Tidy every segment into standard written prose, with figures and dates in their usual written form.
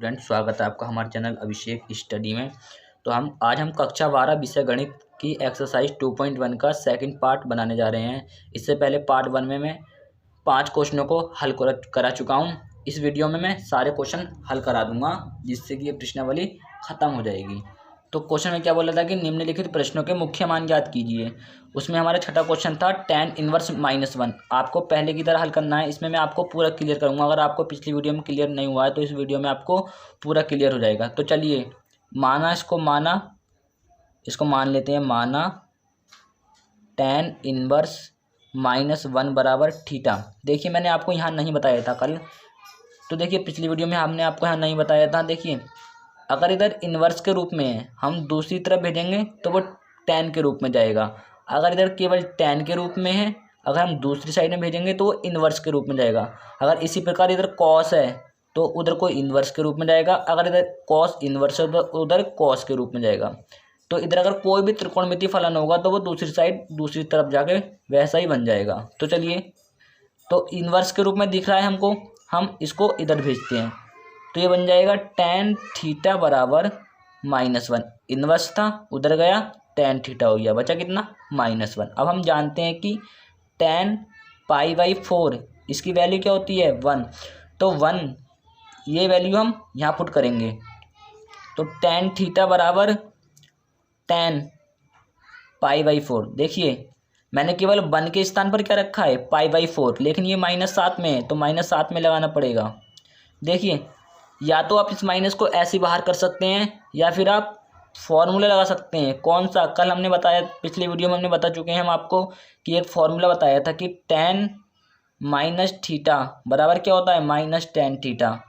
Student, स्वागत है आपका हमारे चैनल अभिषेक स्टडी में। तो आज हम कक्षा 12 विषय गणित की एक्सरसाइज 2.1 का सेकंड पार्ट बनाने जा रहे हैं। इससे पहले पार्ट 1 में मैं 5 क्वेश्चनों को हल करा चुका हूं। इस वीडियो में मैं सारे क्वेश्चन हल करा दूंगा, जिससे कि ये प्रश्नावली खत्म हो जाएगी। तो क्वेश्चन में क्या बोला था कि निम्नलिखित प्रश्नों के मुख्य मान ज्ञात कीजिए। उसमें हमारा छठा क्वेश्चन था tan इनवर्स -1। आपको पहले की तरह हल करना है। इसमें मैं आपको पूरा क्लियर करूंगा। अगर आपको पिछली वीडियो में क्लियर नहीं हुआ है तो इस वीडियो में आपको पूरा क्लियर हो जाएगा। तो चलिए इसको मान लेते हैं। माना tan इनवर्स -1 बराबर थीटा। देखिए, मैंने आपको यहाँ नहीं बताया था कल। तो देखिए, पिछली वीडियो में हमने आपको यहाँ नहीं बताया था। देखिए, अगर इधर इन्वर्स के रूप में है, हम दूसरी तरफ भेजेंगे तो वो tan के रूप में जाएगा। अगर इधर केवल tan के रूप में है, अगर हम दूसरी साइड में भेजेंगे तो वो इन्वर्स के रूप में जाएगा। अगर इसी प्रकार इधर cos है तो उधर को इन्वर्स के रूप में जाएगा। अगर इधर cos इन्वर्स है तो उधर cos के रूप में जाएगा। तो इधर अगर कोई भी त्रिकोणमितीय फलन होगा तो वो दूसरी साइड दूसरी तरफ जाके वैसा ही बन जाएगा। तो चलिए, तो इन्वर्स के रूप में दिख रहा है हमको, हम इसको इधर भेजते हैं तो ये बन जाएगा tan थीटा बराबर -1। इन्वर्स था, उधर गया, tan थीटा हो गया, बचा कितना -1। अब हम जानते हैं कि tan π/4 इसकी वैल्यू क्या होती है 1। तो 1 ये वैल्यू हम यहाँ पुट करेंगे। तो tan थीटा बराबर tan π/4। देखिए, मैंने केवल 1 के स्थान पर क्या रखा है π/4, लेकिन ये -7 में है तो -7 में लगाना पड़ेगा। देखिए, या तो आप इस माइनस को ऐसे बाहर कर सकते हैं या फिर आप फॉर्मूला लगा सकते हैं। कौन सा? कल हमने बताया, पिछली वीडियो में हमने बता चुके हैं हम आपको कि एक फॉर्मूला बताया था कि tan माइनस थीटा बराबर क्या होता है -tan थीटा।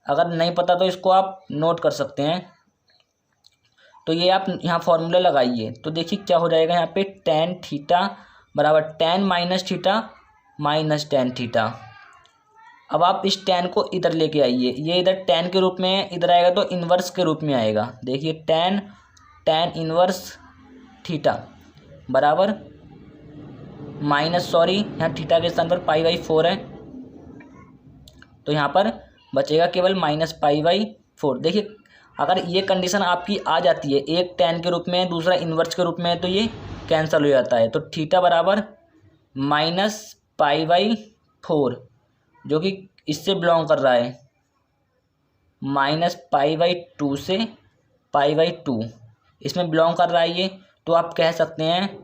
अगर नहीं पता तो इसको आप नोट कर सकते हैं। तो ये आप यहाँ फॉर्मूला लगाइए तो देखिए क्या हो जाएगा। यहाँ पे tan थीटा बराबर tan minus theta -tan theta. अब आप इस tan को इधर लेके आइए। ये इधर tan के रूप में है, इधर आएगा तो इन्वर्स के रूप में आएगा। देखिए, tan इन्वर्स थीटा बराबर यहाँ थीटा के स्थान पर π/4 है तो यहाँ पर बचेगा केवल -π/4। देखिए, अगर ये कंडीशन आपकी आ जाती है, एक tan के रूप में है, दूसरा इन्वर्स के रूप में है, तो ये कैंसिल हो जाता है। तो थीटा बराबर -π/4 जो कि इससे बिलोंग कर रहा है -π/2 से π/2 इसमें बिलोंग कर रहा है ये। तो आप कह सकते हैं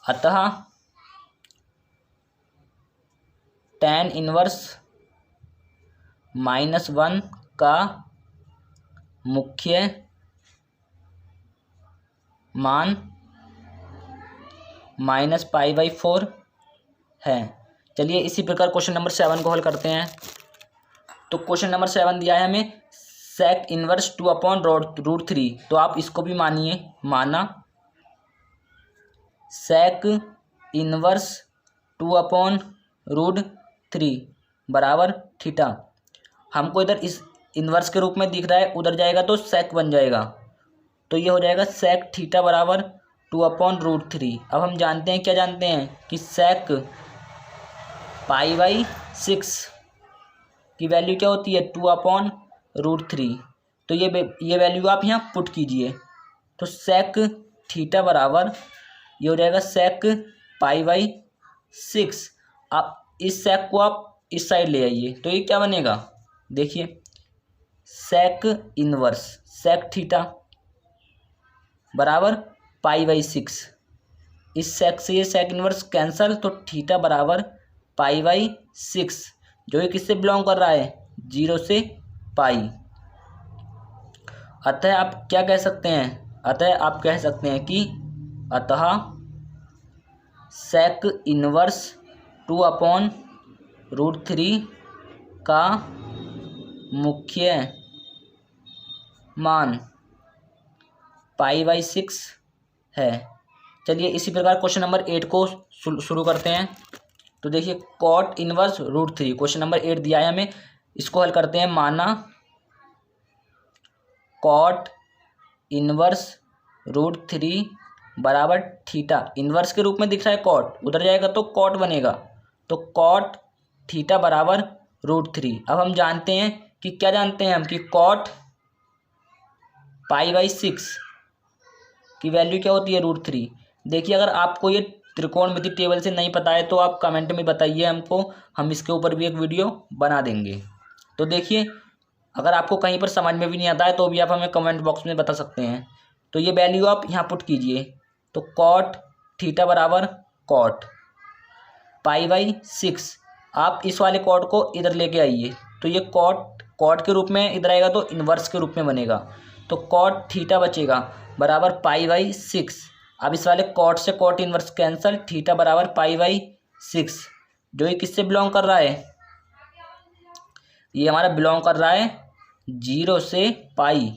अतः tan इनवर्स -1 का मुख्य मान -π/4 है। चलिए, इसी प्रकार क्वेश्चन नंबर 7 को हल करते हैं। तो क्वेश्चन नंबर 7 दिया है हमें sec इनवर्स 2/√3। तो आप इसको भी मानिए। माना sec इनवर्स 2/√3 बराबर थीटा। हमको इधर इस इनवर्स के रूप में दिख रहा है, उधर जाएगा तो sec बन जाएगा। तो ये हो जाएगा sec थीटा बराबर 2/√3। अब हम जानते हैं, क्या जानते हैं कि sec π/6 की वैल्यू क्या होती है 2/√3। तो ये वैल्यू आप यहाँ पुट कीजिए। तो sec थीटा बराबर ये हो जाएगा sec π/6। आप इस sec को आप इस साइड ले आइए तो ये क्या बनेगा। देखिए, sec इनवर्स sec थीटा बराबर π/6। इस sec से ये sec इनवर्स कैंसल, तो थीटा बराबर π/6 जो ये किससे बिलोंग कर रहा है 0 से पाई। अतः आप क्या कह सकते हैं? अतः आप कह सकते हैं कि अतः sec इनवर्स 2/√3 का मुख्य मान π/6 है। चलिए, इसी प्रकार क्वेश्चन नंबर 8 को शुरू करते हैं। तो देखिए, cot इनवर्स √3 क्वेश्चन नंबर 8 दिया है हमें, इसको हल करते हैं। माना cot इनवर्स √3 बराबर थीटा। इनवर्स के रूप में दिख रहा है cot, उधर जाएगा तो cot बनेगा। तो cot थीटा बराबर √3। अब हम जानते हैं कि क्या जानते हैं हम कि कॉट π/6 की वैल्यू क्या होती है √3। देखिए अगर आपको ये त्रिकोणमिति टेबल से नहीं पता है तो आप कमेंट में बताइए हमको, हम इसके ऊपर भी एक वीडियो बना देंगे। तो देखिए अगर आपको कहीं पर समझ में भी नहीं आता है तो भी आप हमें कमेंट बॉक्स में बता सकते हैं। तो ये वैल्यू आप यहाँ पुट कीजिए। तो कॉट थीटा बराबर कॉट π/6, आप इस वाले कॉट को इधर लेके आइए तो ये कॉट के रूप में इधर आएगा तो इन्वर्स के रूप में बनेगा। तो कॉट थीटा बचेगा बराबर π/6। अब इस वाले कॉट से कॉट इन्वर्स कैंसल, थीटा बराबर π/6, जो ये किससे बिलोंग कर रहा है, ये हमारा बिलोंग कर रहा है 0 से पाई।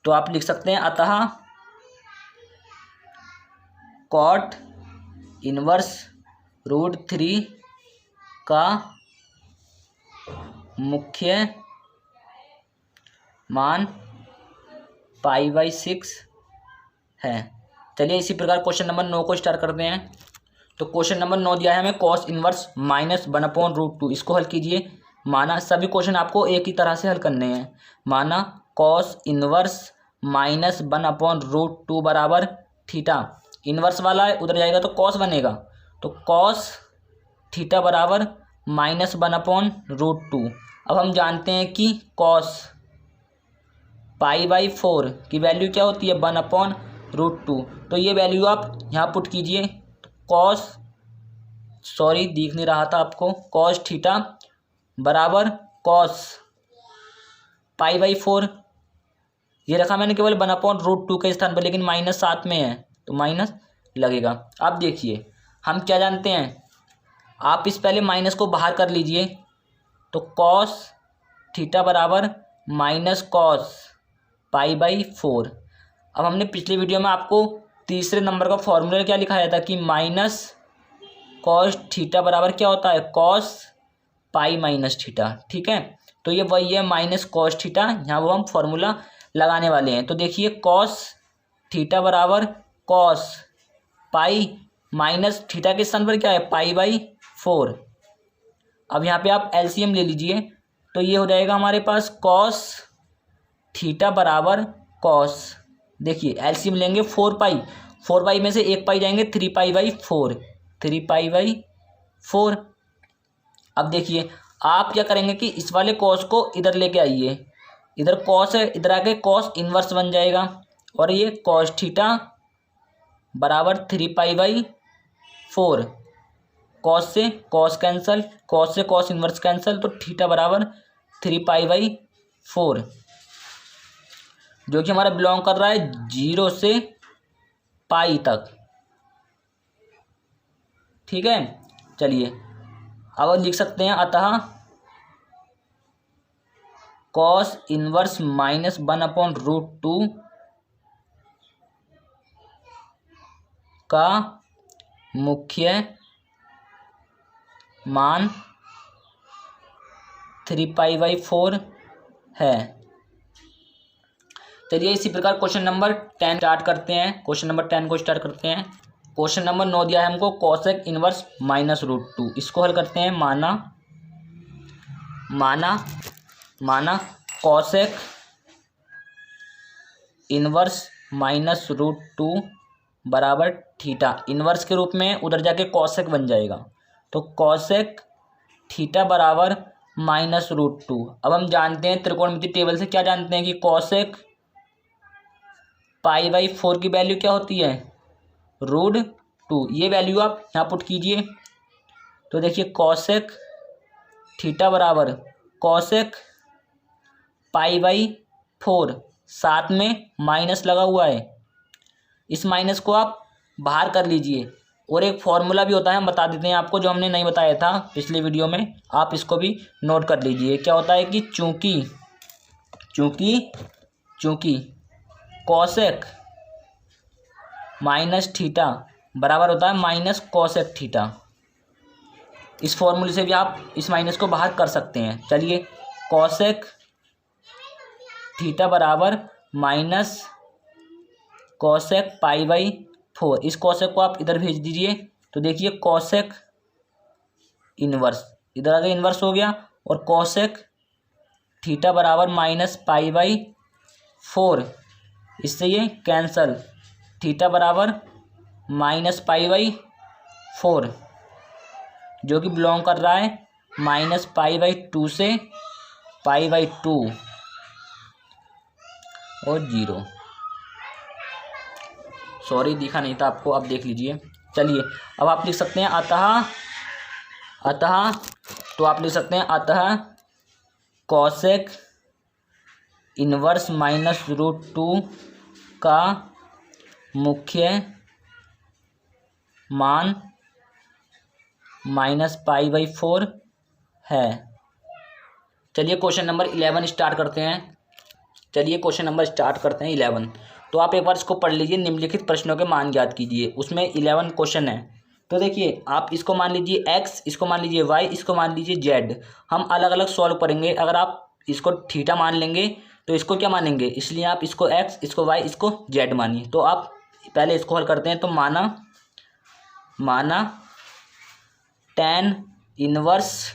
तो आप लिख सकते हैं अतः कॉट इन्वर्स √3 का मुख्य मान π/6 है। चलिए इसी प्रकार क्वेश्चन नंबर 9 को स्टार्ट करते हैं। तो क्वेश्चन नंबर 9 दिया है हमें कॉस इन्वर्स -1/√2। इसको हल कीजिए। माना सभी क्वेश्चन आपको एक ही तरह से हल करने हैं। माना कॉस इन्वर्स -1/√2 बराबर थीटा, इन्वर्स वाला है उधर जाएगा तो कॉस बनेगा, तो कॉस थीटा बराबर -1/√2। अब हम जानते हैं कि कॉस π/4 की वैल्यू क्या होती है 1/√2। तो ये वैल्यू आप यहाँ पुट कीजिए। कॉस दिख नहीं रहा था आपको, कॉस थीटा बराबर कॉस π/4, ये रखा मैंने केवल 1/√2 के स्थान पर, लेकिन माइनस साथ में है तो माइनस लगेगा। अब देखिए हम क्या जानते हैं, आप इस पहले माइनस को बाहर कर लीजिए। तो कॉस थीटा बराबर माइनस कॉस π/4। अब हमने पिछले वीडियो में आपको तीसरे नंबर का फॉर्मूला क्या लिखाया था कि माइनस कॉस थीटा बराबर क्या होता है कॉस π-थीटा। ठीक है, तो ये वही है माइनस कॉस थीटा, यहाँ वो हम फॉर्मूला लगाने वाले हैं। तो देखिए कॉस थीटा बराबर कॉस π-थीटा के स्थान पर क्या है π/4। अब यहाँ पे आप एलसीएम ले लीजिए तो ये हो जाएगा हमारे पास कॉस थीटा बराबर कॉस, देखिए एलसीएम लेंगे 4 में से एक पाई जाएंगे 3π/4, 3π/4। अब देखिए आप क्या करेंगे कि इस वाले कॉस को इधर लेके आइए, इधर कॉस है, इधर आके कॉस इन्वर्स बन जाएगा और ये कॉस थीटा बराबर 3π/4। कॉस से कॉस कैंसल, कॉस से कॉस इन्वर्स कैंसल, तो थीटा बराबर 3π/4, जो कि हमारा बिलोंग कर रहा है 0 से पाई तक। ठीक है, चलिए अब लिख सकते हैं अतः कॉस इन्वर्स -1/√2 का मुख्य मान 3π/4 है। चलिए इसी प्रकार क्वेश्चन नंबर 10 स्टार्ट करते हैं। क्वेश्चन नंबर 10 को स्टार्ट करते हैं। क्वेश्चन नंबर 9 दिया है हमको कोसेक इन्वर्स -√2। इसको हल करते हैं। माना कोसेक इन्वर्स -√2 बराबर थीटा, इन्वर्स के रूप में उधर जाके कोसेक बन जाएगा, तो कोसेक थीटा बराबर -√2। अब हम जानते हैं त्रिकोणमिति टेबल से, क्या जानते हैं कि कोसेक π/4 की वैल्यू क्या होती है √2। ये वैल्यू आप यहाँ पुट कीजिए। तो देखिए कोसेक थीटा बराबर कोसेक π/4, साथ में माइनस लगा हुआ है, इस माइनस को आप बाहर कर लीजिए। और एक फॉर्मूला भी होता है, हम बता देते हैं आपको, जो हमने नहीं बताया था पिछले वीडियो में, आप इसको भी नोट कर लीजिए। क्या होता है कि चूंकि कोसेक माइनस थीटा बराबर होता है माइनस कोसेक थीटा, इस फॉर्मूले से भी आप इस माइनस को बाहर कर सकते हैं। चलिए कोसेक थीटा बराबर माइनस कोसेक π/4, इस कोसेक को आप इधर भेज दीजिए। तो देखिए कोसेक इन्वर्स, इधर आगे इन्वर्स हो गया, और कोसेक थीटा बराबर -π/4, इससे ये कैंसल। थीटा बराबर -π/4 जो कि बिलोंग कर रहा है -π/2 से π/2 और 0। सॉरी दिखा नहीं था आपको, अब देख लीजिए। चलिए अब आप लिख सकते हैं अतः तो आप लिख सकते हैं अतः कॉसेक इनवर्स -√2 का मुख्य मान -π/4 है। चलिए क्वेश्चन नंबर 11 स्टार्ट करते हैं। 11। तो आप एक बार इसको पढ़ लीजिए। निम्नलिखित प्रश्नों के मान ज्ञात कीजिए। उसमें 11 क्वेश्चन है। तो देखिए आप इसको मान लीजिए x, इसको मान लीजिए y, इसको मान लीजिए z। हम अलग अलग सॉल्व करेंगे। अगर आप इसको थीटा मान लेंगे तो इसको क्या मानेंगे, इसलिए आप इसको x, इसको y, इसको z मानिए। तो आप पहले इसको हल करते हैं। तो माना tan इनवर्स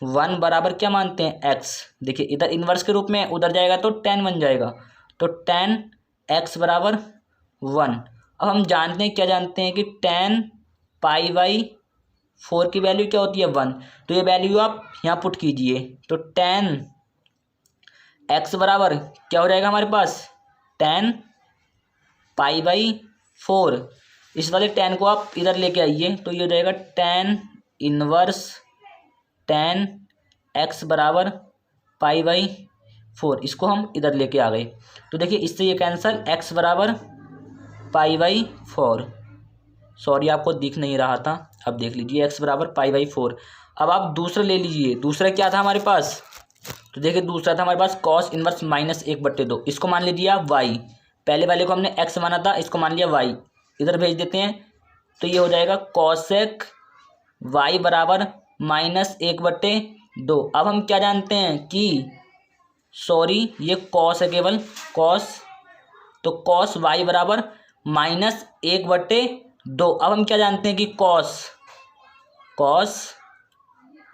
1 बराबर क्या मानते हैं x। देखिए इधर इनवर्स के रूप में, उधर जाएगा तो tan बन जाएगा। तो tan x बराबर 1। अब हम जानते हैं, क्या जानते हैं कि tan π/4 की वैल्यू क्या होती है 1। तो ये वैल्यू आप यहाँ पुट कीजिए। तो tan x बराबर क्या हो जाएगा हमारे पास, tan π/4। इस वाले tan को आप इधर लेके आइए तो ये हो जाएगा tan इनवर्स tan x बराबर π/4। इसको हम इधर लेके आ गए। तो देखिए इससे ये कैंसल, x बराबर π/4। सॉरी आपको दिख नहीं रहा था, अब देख लीजिए x बराबर π/4। अब आप दूसरा ले लीजिए। दूसरा क्या था हमारे पास, तो देखिए दूसरा था हमारे पास cos इनवर्स -1/2। इसको मान लीजिए आप y। पहले वाले को हमने x माना था, इसको मान लिया y। इधर भेज देते हैं तो ये हो जाएगा cosec y बराबर -1/2। अब हम क्या जानते हैं कि सॉरी ये cos है, केवल cos। तो cos y बराबर -1/2। अब हम क्या जानते हैं कि cos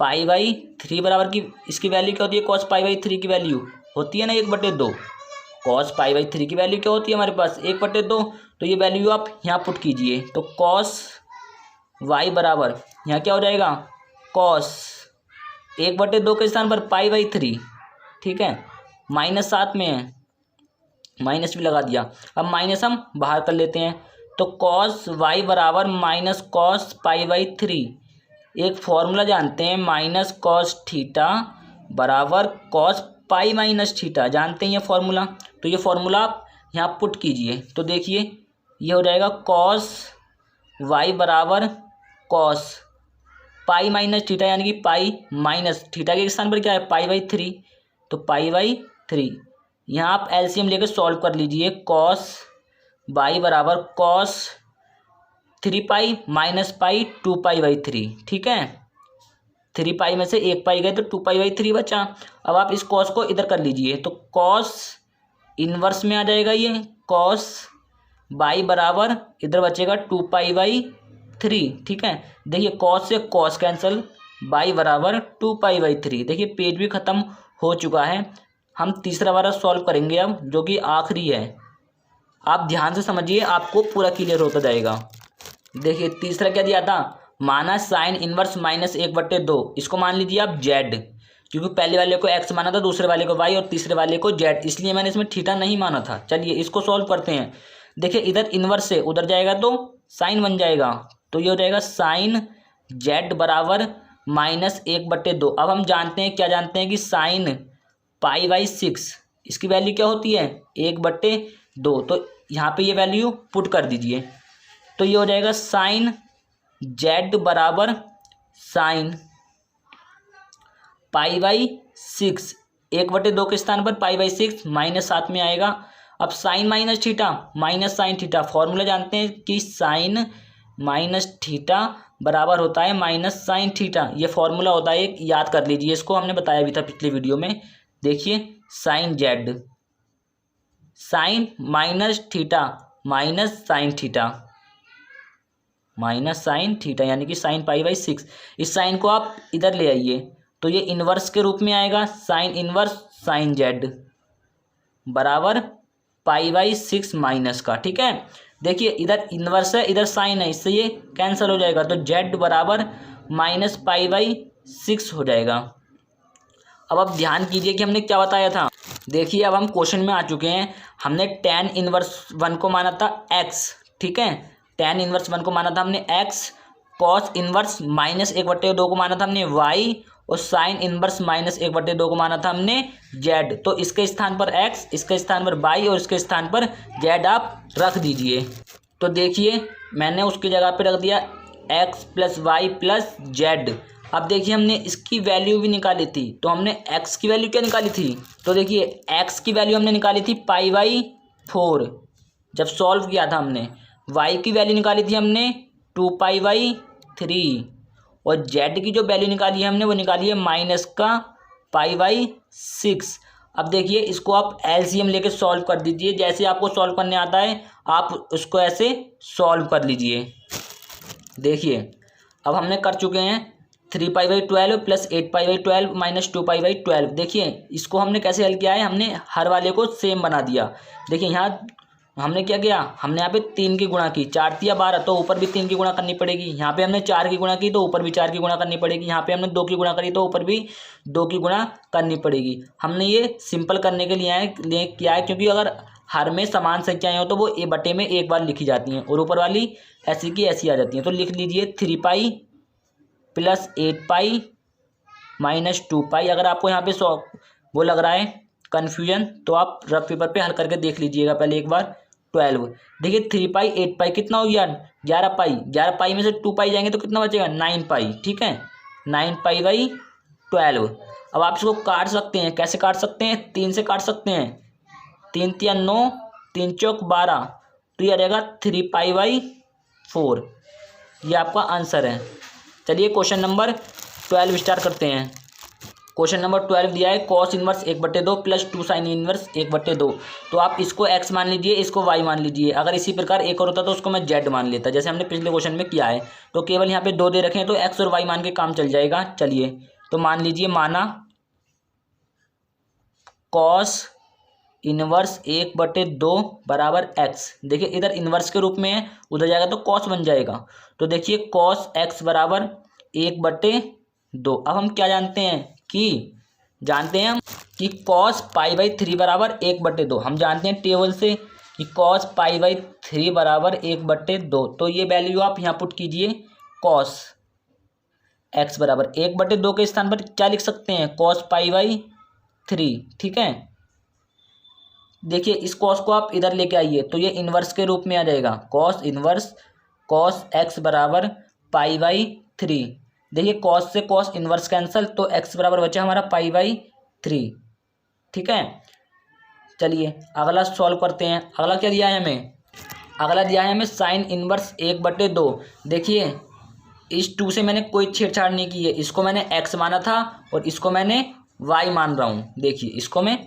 π/3 बराबर की इसकी वैल्यू क्या होती है, cos π/3 की वैल्यू होती है ना 1/2। cos π/3 की वैल्यू क्या होती है हमारे पास 1/2। तो ये वैल्यू आप यहाँ पुट कीजिए। तो cos y बराबर यहाँ क्या हो जाएगा, cos 1/2 के स्थान पर π/3। ठीक है, -7 में है, माइनस भी लगा दिया। अब माइनस हम बाहर कर लेते हैं। तो cos y बराबर -cos π/3। एक फॉर्मूला जानते हैं, -cos थीटा बराबर cos π-थीटा, जानते हैं ये फॉर्मूला। तो ये फॉर्मूला आप यहाँ पुट कीजिए। तो देखिए ये हो जाएगा cos y बराबर cos π-थीटा, यानी कि पाई माइनस थीटा के स्थान पर क्या है π/3। तो π/3 यहाँ आप एलसीएम लेकर सॉल्व कर लीजिए। cos y बराबर cos 3π - π 2π/3। ठीक है, 3π में से 1π गए तो 2π/3 बचा। अब आप इस cos को इधर कर लीजिए। तो cos इनवर्स में आ जाएगा ये cos y बराबर इधर बचेगा 2π/3। ठीक है, देखिए cos से cos कैंसिल, y बराबर 2π/3। देखिए पेज भी खत्म हो चुका है। हम तीसरा वाला सॉल्व करेंगे अब, जो कि आखिरी है। आप ध्यान से समझिए, आपको पूरा क्लियर होता जाएगा। देखिए तीसरा क्या दिया था, माना साइन इनवर्स -1/2। इसको मान लीजिए आप z, क्योंकि पहले वाले को x माना था, दूसरे वाले को y और तीसरे वाले को z, इसलिए मैंने इसमें थीटा नहीं माना था। चलिए इसको सॉल्व करते हैं। देखिए इधर इनवर्स से उधर जाएगा तो साइन बन जाएगा। तो ये हो जाएगा साइन z बराबर -1/2। अब हम जानते हैं, क्या जानते हैं कि साइन π/6 इसकी वैल्यू क्या होती है 1/2। तो यहाँ पे ये वैल्यू पुट कर दीजिए। तो ये हो जाएगा साइन z बराबर साइन π/6, 1/2 के स्थान पर π/6 -7 में आएगा। अब sine minus theta minus sine theta, formula जानते हैं कि साइन माइनस थीटा बराबर होता है माइनस साइन थीटा। ये फॉर्मूला होता है, एक याद कर लीजिए, इसको हमने बताया भी था पिछले वीडियो में। देखिए sine z, sine minus theta minus sine theta, minus sine theta यानी कि साइन π/6। इस साइन को आप इधर ले आइए तो ये इन्वर्स के रूप में आएगा, साइन इन्वर्स साइन जेड बराबर π/6 माइनस का। ठीक है, देखिए इधर इन्वर्स है इधर साइन है, इससे ये कैंसिल हो जाएगा, तो जेड बराबर -π/6 हो जाएगा। अब आप ध्यान कीजिए कि हमने क्या बताया था। देखिए अब हम क्वेश्चन में आ चुके हैं। हमने tan इनवर्स 1 को माना था x, ठीक है, tan इनवर्स 1 को माना था हमने x, cos इनवर्स -1/2 को माना था हमने y, और साइन इनवर्स -1/2 को माना था हमने z। तो इसके स्थान पर x, इसके स्थान पर y और इसके स्थान पर z आप रख दीजिए। तो देखिए मैंने उसकी जगह पे रख दिया x + y + z। अब देखिए हमने इसकी वैल्यू भी निकाली थी, तो हमने x की वैल्यू क्या निकाली थी, तो देखिए x की वैल्यू हमने निकाली थी π/4 जब सॉल्व किया था हमने। y की वैल्यू निकाली थी हमने 2π/3, और z की जो वैल्यू निकाली है हमने वो निकाली है -π/6। अब देखिए इसको आप एलसीएम लेके सॉल्व कर दीजिए, जैसे आपको सॉल्व करने आता है आप उसको ऐसे सॉल्व कर लीजिए। देखिए अब हमने कर चुके हैं 3π/12 + 8π/12 - 2π/12। देखिए इसको हमने कैसे हल किया है, हमने हर वाले को सेम बना दिया। देखिए यहाँ हमने क्या किया, हमने यहाँ पे 3 की गुणा की, 4 × 12 तो ऊपर भी 3 की गुणा करनी पड़ेगी। यहाँ पे हमने 4 की गुणा की तो ऊपर भी 4 की गुणा करनी पड़ेगी। यहाँ पे हमने 2 की गुणा करी तो ऊपर भी 2 की गुणा करनी पड़ेगी। हमने ये सिंपल करने के लिए किया है, क्योंकि अगर हर में समान संख्याएं हो तो वो a/में एक बार लिखी जाती हैं और ऊपर वाली ऐसी की ऐसी आ जाती हैं। तो लिख लीजिए 3π + 8π - 2π। अगर आपको यहाँ पे वो लग रहा है कन्फ्यूजन तो आप रफ पेपर पे हल करके देख लीजिएगा पहले एक बार। 12 देखिए 3π 8π कितना हो गया 11π, 11π में से 2π जाएंगे तो कितना बचेगा 9π। ठीक है, 9π/12। अब आप इसको काट सकते हैं, कैसे काट सकते हैं, 3 से काट सकते हैं, 3 × 9 3 × 12, तो ये आ जाएगा 3π/4। ये आपका आंसर है। चलिए क्वेश्चन नंबर 12 स्टार्ट करते हैं। क्वेश्चन नंबर 12 दिया है cos इनवर्स 1/2 + 2 साइन इनवर्स 1/2। तो आप इसको x मान लीजिए, इसको y मान लीजिए। अगर इसी प्रकार एक और होता तो उसको मैं z मान लेता, जैसे हमने पिछले क्वेश्चन में किया है। तो केवल यहाँ पे 2 दे रखे हैं तो x और y मान के काम चल जाएगा। चलिए तो मान लीजिए, माना cos इनवर्स 1/2 बराबर x। देखिए इधर इनवर्स के रूप में है, उधर जाएगा तो cos बन जाएगा। तो देखिए cos x बराबर 1/2। अब हम क्या जानते हैं हम कि cos π/3 बराबर 1/2। हम जानते हैं टेबल से कि cos π/3 बराबर 1/2। तो ये वैल्यू आप यहाँ पुट कीजिए, cos x बराबर 1/2 के स्थान पर क्या लिख सकते हैं, cos π/3। ठीक है, देखिए इस cos को आप इधर लेके आइए तो ये इन्वर्स के रूप में आ जाएगा, cos इन्वर्स cos x बराबर π/3। देखिए cos से cos इन्वर्स कैंसल, तो x बराबर बचा हमारा π/3। ठीक है, चलिए अगला सॉल्व करते हैं। अगला क्या दिया है हमें, अगला दिया है हमें साइन इन्वर्स 1/2। देखिए इस 2 से मैंने कोई छेड़छाड़ नहीं की है, इसको मैंने x माना था और इसको मैंने y मान रहा हूँ। देखिए इसको मैं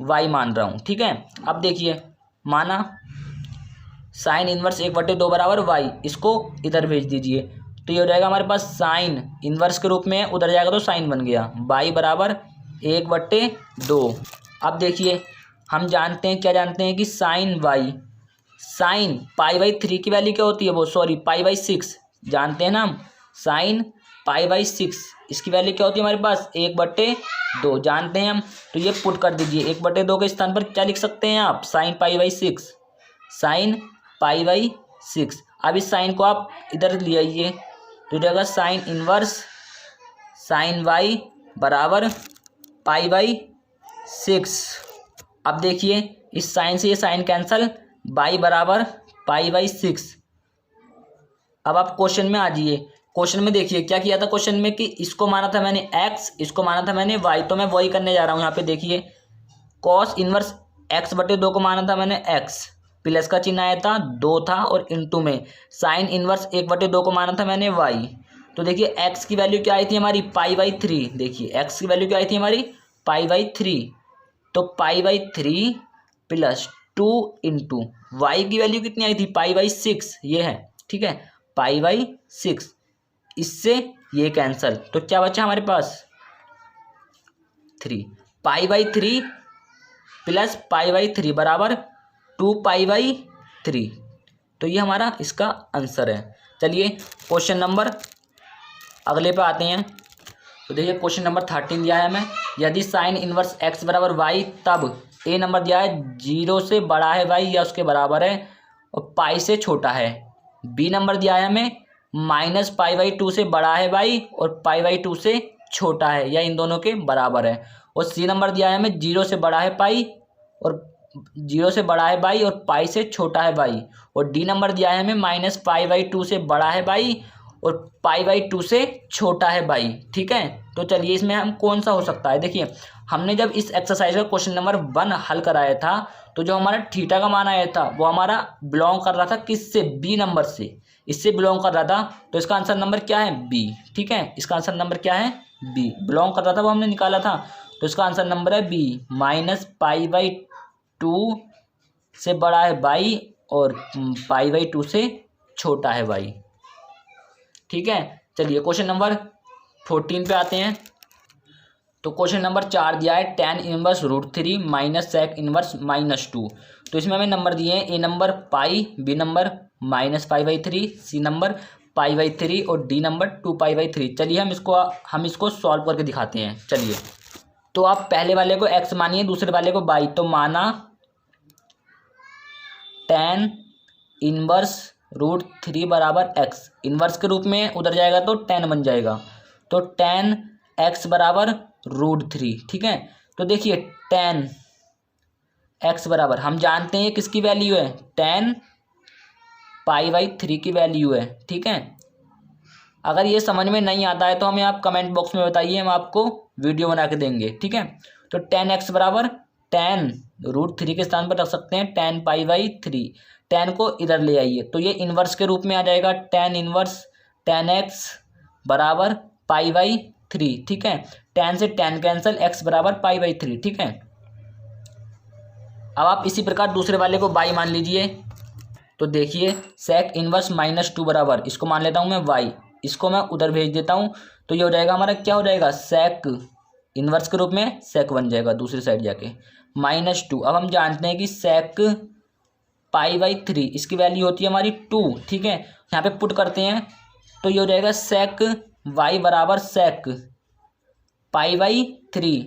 y मान रहा हूँ। ठीक है, अब देखिए माना साइन इन्वर्स 1/2 बराबर y, इसको इधर भेज दीजिए तो ये हो जाएगा हमारे पास साइन इन्वर्स के रूप में, उधर जाएगा तो साइन बन गया, y बराबर 1/2। अब देखिए हम जानते हैं, क्या जानते हैं कि साइन π/3 की वैल्यू क्या होती है, वो सॉरी π/6 जानते हैं ना हम। साइन π/6 इसकी वैल्यू क्या होती है हमारे पास 1/2 जानते हैं हम। तो ये पुट कर दीजिए, 1/2 के स्थान पर क्या लिख सकते हैं आप, साइन π/6, साइन π/6। अब इस साइन को आप इधर ले आइए तो जाएगा साइन इनवर्स साइन y बराबर π/6। अब देखिए इस साइन से ये साइन कैंसल, y बराबर π/6। अब आप क्वेश्चन में आ जाइए। क्वेश्चन में देखिए क्या किया था क्वेश्चन में, कि इसको माना था मैंने x, इसको माना था मैंने y, तो मैं वही करने जा रहा हूँ। यहाँ पे देखिए cos इनवर्स x/2 को माना था मैंने x, प्लस का चिन्ह आया था 2 था और इनटू में साइन इनवर्स 1/2 को माना था मैंने y। तो देखिए x की वैल्यू क्या आई थी हमारी π/3। देखिए x की वैल्यू क्या आई थी हमारी π/3, तो π/3 + 2 इंटू y की वैल्यू कितनी आई थी π/6, ये है। ठीक है, π/6, इससे ये कैंसल, तो क्या बचा हमारे पास pi by 3 plus pi by 3 बराबर 2 पाई बाई 3। तो ये हमारा इसका आंसर है। चलिए क्वेश्चन नंबर अगले पे आते हैं। तो देखिए क्वेश्चन नंबर 13 दिया है हमें, यदि साइन इनवर्स एक्स बराबर वाई तब ए नंबर दिया है 0 से बड़ा है वाई या उसके बराबर है और पाई से छोटा है। बी नंबर दिया है हमें माइनस पाई बाई 2 से बड़ा है वाई और पाई बाई 2 से छोटा है या इन दोनों के बराबर है। और सी नंबर दिया है हमें 0 से बड़ा है पाई और 0 से बड़ा है बाई और पाई से छोटा है बाई। और डी नंबर दिया है हमें माइनस पाई बाई 2 से बड़ा है बाई और पाई बाई 2 से छोटा है बाई। ठीक है, तो चलिए इसमें हम कौन सा हो सकता है। देखिए हमने जब इस एक्सरसाइज का क्वेश्चन नंबर 1 हल कराया था तो जो हमारा थीटा का मान आया था वो हमारा बिलोंग कर रहा था किससे, बी नंबर से, इससे बिलोंग कर रहा था। तो इसका आंसर नंबर क्या है, बी। ठीक है, इसका आंसर नंबर क्या है, बी। बिलोंग कर रहा था वो हमने निकाला था, तो इसका आंसर नंबर है बी। माइनस पाई बाई 2 से बड़ा है बाई और पाई बाई 2 से छोटा है बाई। ठीक है, चलिए क्वेश्चन नंबर 14 पे आते हैं। तो क्वेश्चन नंबर 4 दिया है tan inverse √3 minus sec inverse -2। तो इसमें हमें नंबर दिए हैं, A number pi, B number minus pi by 3, C number pi by 3 और डी नंबर 2 पाई बाई 3। चलिए हम इसको सॉल्व करके दिखाते हैं। चलिए तो आप पहले वाले को x मानिए, दूसरे वाले को बाई। तो माना tan इनवर्स √3 बराबर x, इनवर्स के रूप में उधर जाएगा तो tan बन जाएगा। तो tan x बराबर √3। ठीक है, तो देखिए tan x बराबर, हम जानते हैं किसकी वैल्यू है, tan पाई बाई 3 की वैल्यू है। ठीक है, अगर ये समझ में नहीं आता है तो हमें आप कमेंट बॉक्स में बताइए, हम आपको वीडियो बना के देंगे। ठीक है, तो tan x बराबर tan √3 के स्थान पर रख सकते हैं tan पाई बाई 3। tan को इधर ले आइए तो ये इन्वर्स के रूप में आ जाएगा, tan इनवर्स tan x बराबर पाई बाई 3। ठीक है, tan से tan कैंसिल, x बराबर पाई बाई 3। ठीक है, अब आप इसी प्रकार दूसरे वाले को बाई मान लीजिए। तो देखिए सेक इनवर्स -2 बराबर, इसको मान लेता हूँ मैं y, इसको मैं उधर भेज देता हूँ। तो ये हो जाएगा हमारा, क्या हो जाएगा, सेक इनवर्स के रूप में सेक बन जाएगा दूसरी साइड जाके -2। अब हम जानते हैं कि सेक पाई बाई 3 इसकी वैल्यू होती है हमारी 2। ठीक है, यहाँ पे पुट करते हैं तो ये हो जाएगा सेक y बराबर सेक पाई बाई 3,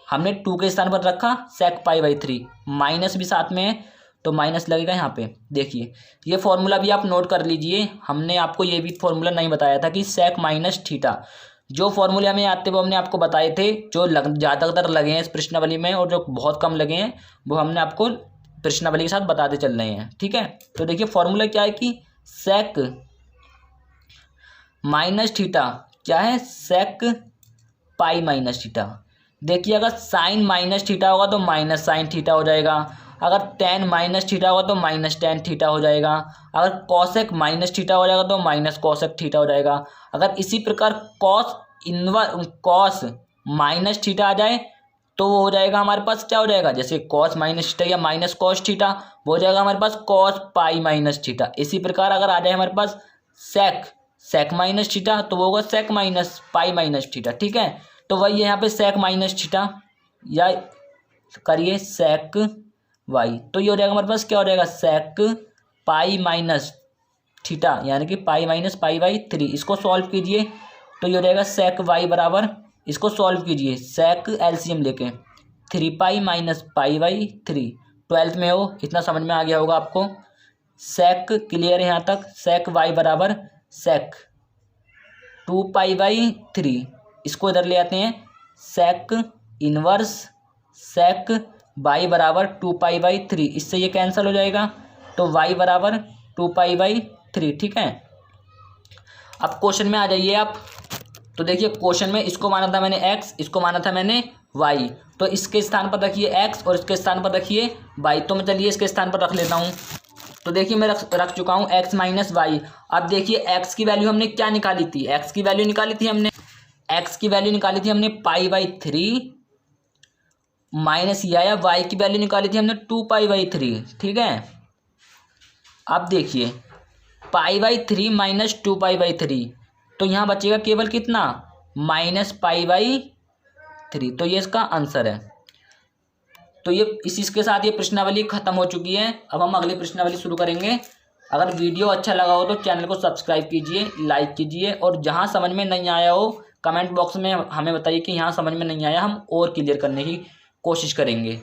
हमने 2 के स्थान पर रखा सेक पाई बाई 3, माइनस भी साथ में है तो माइनस लगेगा यहाँ पे। देखिए ये फॉर्मूला भी आप नोट कर लीजिए, हमने आपको ये भी फॉर्मूला नहीं बताया था कि सेक माइनस थीटा, जो फॉर्मूले हमें आते वो हमने आपको बताए थे, जो ज़्यादातर लगे हैं इस प्रश्नावली में और जो बहुत कम लगे हैं वो हमने आपको प्रश्नावली के साथ बताते चल रहे हैं। ठीक है, तो देखिए फॉर्मूला क्या है कि सेक माइनस थीटा क्या है, सेक पाई माइनस थीटा। देखिए अगर साइन माइनस थीटा होगा तो माइनस साइन थीटा हो जाएगा, अगर tan माइनस थीटा होगा तो माइनस tan थीटा हो जाएगा, अगर कॉसेक माइनस थीटा हो जाएगा तो माइनस कॉसेक थीटा हो जाएगा। अगर इसी प्रकार कॉस माइनस थीटा आ जाए तो वो हो जाएगा हमारे पास, क्या हो जाएगा, जैसे कॉस माइनस थीटा या माइनस कॉस थीटा, वो हो जाएगा हमारे पास कॉस पाई माइनस थीटा। इसी प्रकार अगर आ जाए हमारे पास सेक माइनस थीटा तो वो होगा sec minus pi minus theta. ठीक है, तो वही है यहाँ पे सेक माइनस थीटा या करिए सेक वाई, तो ये हो जाएगा हमारे पास, क्या हो जाएगा, सेक पाई माइनस थीटा यानी कि पाई माइनस पाई बाई 3। इसको सॉल्व कीजिए तो ये हो जाएगा सेक वाई बराबर, इसको सॉल्व कीजिए सेक एलसीएम लेके 3 pi minus pi by 3। 12th में हो, इतना समझ में आ गया होगा आपको। सेक क्लियर है यहाँ तक, सेक वाई बराबर सेक 2 पाई बाई 3, इसको इधर ले आते हैं सेक इनवर्स सेक y बराबर 2 पाई बाई 3, इससे ये कैंसिल हो जाएगा तो y बराबर 2 पाई बाई 3। ठीक है, अब क्वेश्चन में आ जाइए आप। तो देखिए क्वेश्चन में इसको माना था मैंने x, इसको माना था मैंने y, तो इसके स्थान पर रखिए x और इसके स्थान पर रखिए y। तो मैं चलिए इसके स्थान पर रख लेता हूँ। तो देखिए मैं रख चुका हूँ x माइनस वाई। अब देखिए x की वैल्यू हमने क्या निकाली थी, x की वैल्यू निकाली थी हमने पाई बाई 3 माइनस ये आया, y की वैल्यू निकाली थी हमने 2 पाई बाई 3। ठीक है, अब देखिए पाई बाई 3 माइनस 2 पाई बाई 3, तो यहाँ बचेगा केवल कितना, माइनस पाई बाई 3। तो ये इसका आंसर है। तो ये इसके साथ ये प्रश्नावली खत्म हो चुकी है। अब हम अगली प्रश्नावली शुरू करेंगे। अगर वीडियो अच्छा लगा हो तो चैनल को सब्सक्राइब कीजिए, लाइक कीजिए, और जहां समझ में नहीं आया हो कमेंट बॉक्स में हमें बताइए कि यहाँ समझ में नहीं आया, हम और क्लियर करने की कोशिश करेंगे।